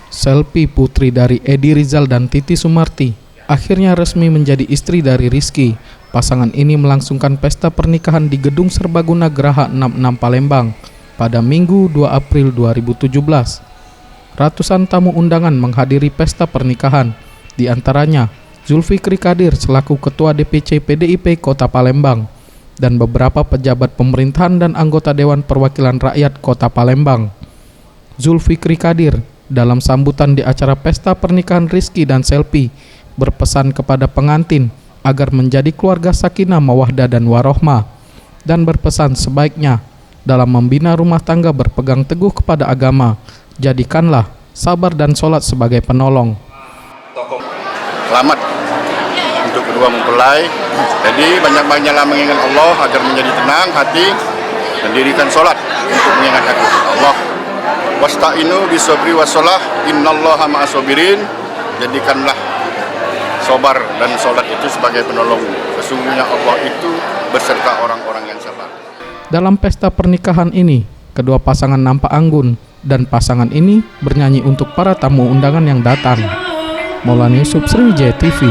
Selpi, putri dari Edi Rizal dan Titi Sumarti, akhirnya resmi menjadi istri dari Rizky. Pasangan ini melangsungkan pesta pernikahan di Gedung Serbaguna Geraha 66 Palembang pada Minggu 2 April 2017. Ratusan tamu undangan menghadiri pesta pernikahan, di antaranya Zulfikri Kadir selaku Ketua DPC PDIP Kota Palembang dan beberapa pejabat pemerintahan dan anggota Dewan Perwakilan Rakyat Kota Palembang. Zulfikri Kadir dalam sambutan di acara pesta pernikahan Rizky dan Selpi berpesan kepada pengantin agar menjadi keluarga sakinah mawaddah dan warohmah, dan berpesan sebaiknya dalam membina rumah tangga berpegang teguh kepada agama, jadikanlah sabar dan sholat sebagai penolong. Selamat untuk kedua mempelai. Jadi banyak-banyaklah mengingat Allah agar menjadi tenang hati, mendirikan sholat untuk mengingat hati Allah. Wasta'inu bisabri wassalah, innallaha ma'asobirin. Jadikanlah sabar dan sholat itu sebagai penolong. Sesungguhnya Allah itu berserta orang-orang yang sabar. Dalam pesta pernikahan ini, kedua pasangan nampak anggun dan pasangan ini bernyanyi untuk para tamu undangan yang datang. Maulana Yusuf, Sriwijaya TV.